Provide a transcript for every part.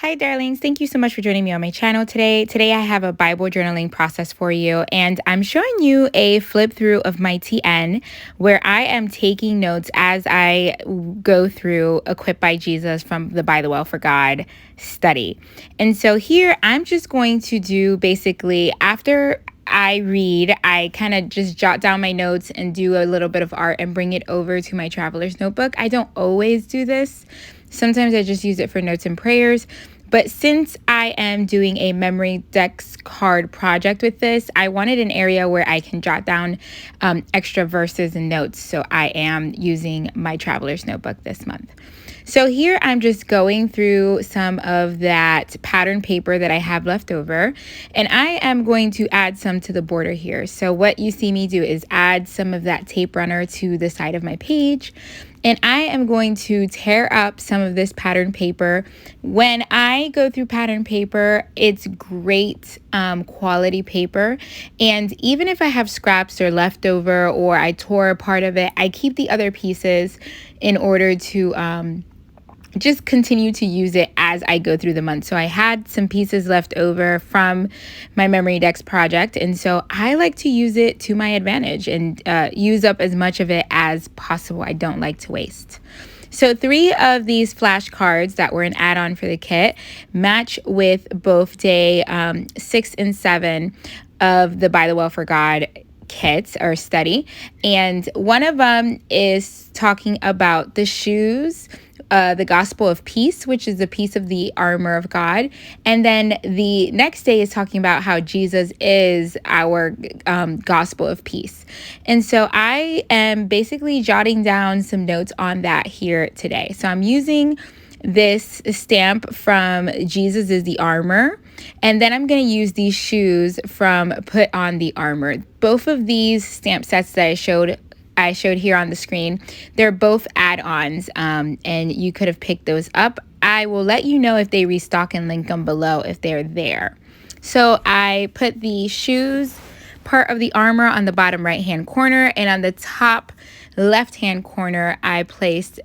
Hi, darlings. Thank you so much for joining me on my channel today. Today, I have a Bible journaling process for you, and I'm showing you a flip through of my TN where I am taking notes as I go through Equipped by Jesus from the ByTheWell4God study. And so here, I'm just going to do basically after I read, I kind of just jot down my notes and do a little bit of art and bring it over to my traveler's notebook. I don't always do this. Sometimes I just use it for notes and prayers. But since I am doing a memory dex card project with this, I wanted an area where I can jot down extra verses and notes. So I am using my traveler's notebook this month. So here I'm just going through some of that pattern paper that I have left over, and I am going to add some to the border here. So what you see me do is add some of that tape runner to the side of my page, and I am going to tear up some of this pattern paper. When I go through pattern paper, it's great quality paper, and even if I have scraps or leftover or I tore a part of it, I keep the other pieces in order to just continue to use it as I go through the month. So I had some pieces left over from my memory dex project, and so I like to use it to my advantage and use up as much of it as possible. I don't like to waste. So 3 of these flashcards that were an add-on for the kit match with both day 6 and 7 of the ByTheWell4God kits or study, and one of them is talking about the shoes, the gospel of peace, which is a piece of the armor of God. And then the next day is talking about how Jesus is our gospel of peace. And so I am basically jotting down some notes on that here today. So I'm using this stamp from Jesus is the armor, and then I'm going to use these shoes from Put on the Armor. Both of these stamp sets that I showed here on the screen, they're both add-ons, and you could have picked those up. I will let you know if they restock and link them below if they're there. So I put the shoes part of the armor on the bottom right hand corner, and on the top left hand corner I placed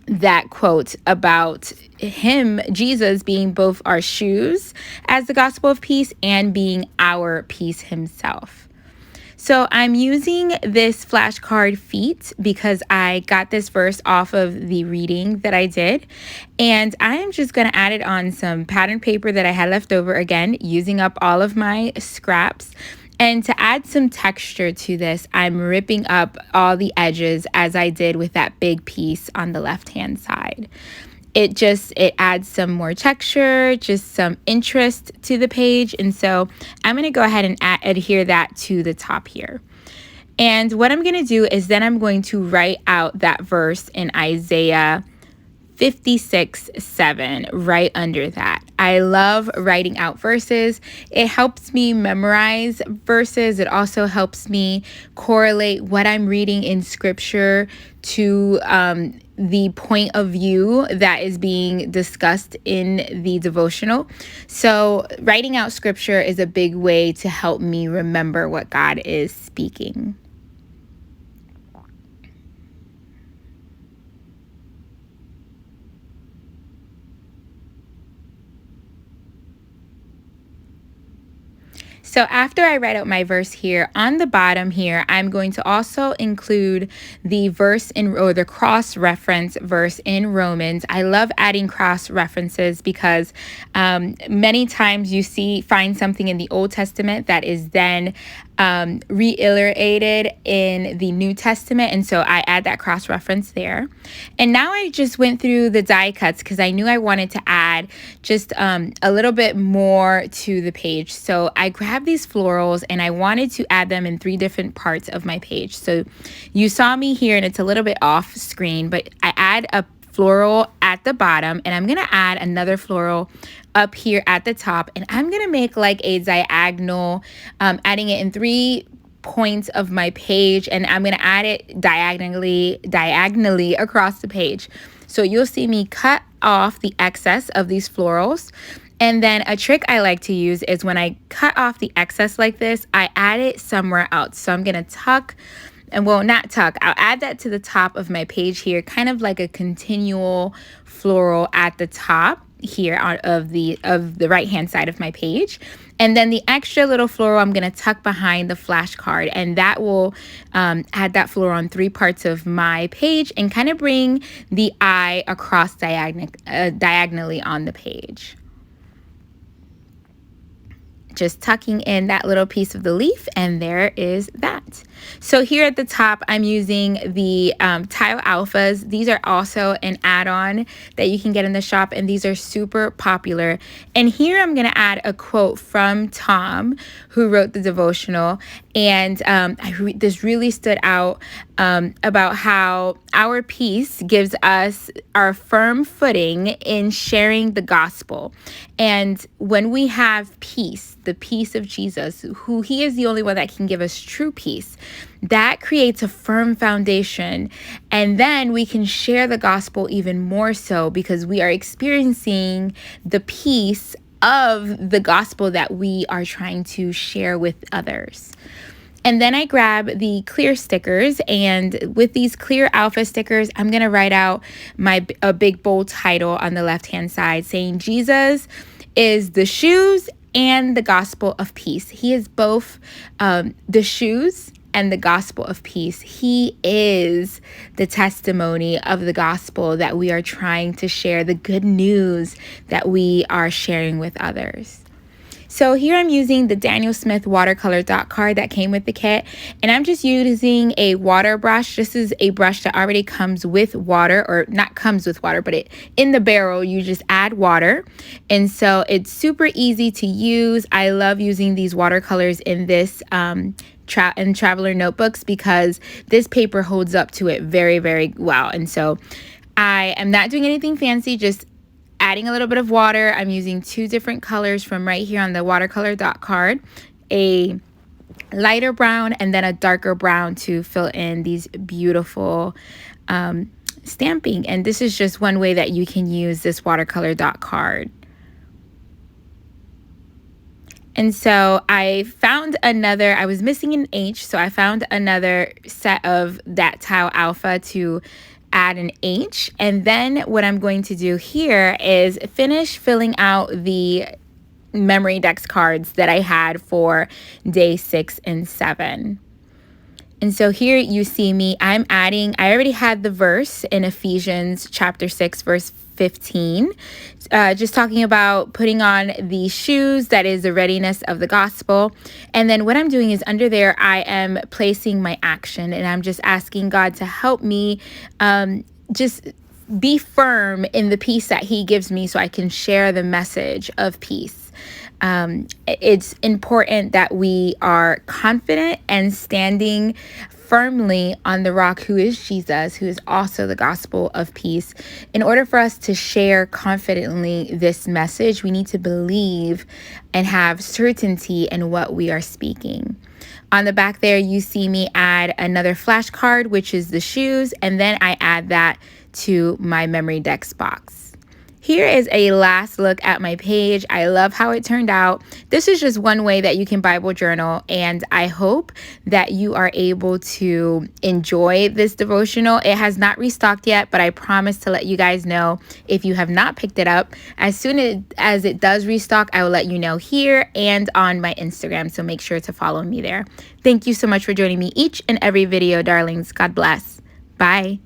that quote about him, Jesus, being both our shoes as the gospel of peace and being our peace himself. So I'm using this flashcard feet because I got this verse off of the reading that I did. And I am just going to add it on some pattern paper that I had left over, again, using up all of my scraps. And to add some texture to this, I'm ripping up all the edges as I did with that big piece on the left-hand side. It adds some more texture, just some interest to the page. And so I'm going to go ahead and adhere that to the top here. And what I'm going to do is then I'm going to write out that verse in Isaiah 56:7 right under that. I love writing out verses. It helps me memorize verses. It also helps me correlate what I'm reading in scripture to the point of view that is being discussed in the devotional. So writing out scripture is a big way to help me remember what God is speaking. So after I write out my verse here, on the bottom here, I'm going to also include the verse or the cross-reference verse in Romans. I love adding cross-references because many times you find something in the Old Testament that is then reiterated in the New Testament, and so I add that cross-reference there. And now I just went through the die cuts because I knew I wanted to add just a little bit more to the page. So I grabbed these florals and I wanted to add them in 3 different parts of my page. So you saw me here and it's a little bit off screen, but I add a floral at the bottom, and I'm gonna add another floral up here at the top, and I'm gonna make like a diagonal, adding it in 3 points of my page, and I'm gonna add it diagonally across the page. So you'll see me cut off the excess of these florals. And then a trick I like to use is when I cut off the excess like this, I add it somewhere else. So I'm gonna tuck, and well, not tuck, I'll add that to the top of my page here, kind of like a continual floral at the top here of the right hand side of my page. And then the extra little floral I'm going to tuck behind the flashcard, and that will add that floral on 3 parts of my page and kind of bring the eye across diagonally on the page. Just tucking in that little piece of the leaf, and there is that. So here at the top, I'm using the tile alphas. These are also an add-on that you can get in the shop, and these are super popular. And here I'm going to add a quote from Tom, who wrote the devotional, and this really stood out about how our peace gives us our firm footing in sharing the gospel. And when we have peace, the peace of Jesus, who he is the only one that can give us true peace, that creates a firm foundation. And then we can share the gospel even more so because we are experiencing the peace of the gospel that we are trying to share with others. And then I grab the clear stickers, and with these clear alpha stickers, I'm going to write out a big bold title on the left-hand side saying Jesus is the shoes and the gospel of peace. He is both the shoes and the gospel of peace. He is the testimony of the gospel that we are trying to share, the good news that we are sharing with others. So here I'm using the Daniel Smith watercolor dot card that came with the kit, and I'm just using a water brush. This is a brush that already comes with water, or not comes with water, but in the barrel you just add water, and so it's super easy to use. I love using these watercolors in this traveler notebooks because this paper holds up to it very, very well. And so I am not doing anything fancy, just adding a little bit of water. I'm using 2 different colors from right here on the watercolor dot card, a lighter brown and then a darker brown to fill in these beautiful stamping. And this is just one way that you can use this watercolor dot card. And so I was missing an H, so I found another set of that tile alpha to add an H. And then what I'm going to do here is finish filling out the memory dex cards that I had for day 6 and 7. And so here you see me, I already had the verse in Ephesians chapter 6, verse 15, just talking about putting on the shoes, that is the readiness of the gospel. And then what I'm doing is under there, I am placing my action, and I'm just asking God to help me just be firm in the peace that he gives me so I can share the message of peace. It's important that we are confident and standing firmly on the rock, who is Jesus, who is also the gospel of peace. In order for us to share confidently this message, we need to believe and have certainty in what we are speaking. On the back there, you see me add another flashcard, which is the shoes, and then I add that to my memory dex box. Here is a last look at my page. I love how it turned out. This is just one way that you can Bible journal, and I hope that you are able to enjoy this devotional. It has not restocked yet, but I promise to let you guys know if you have not picked it up. As soon as it does restock, I will let you know here and on my Instagram, so make sure to follow me there. Thank you so much for joining me each and every video, darlings. God bless. Bye.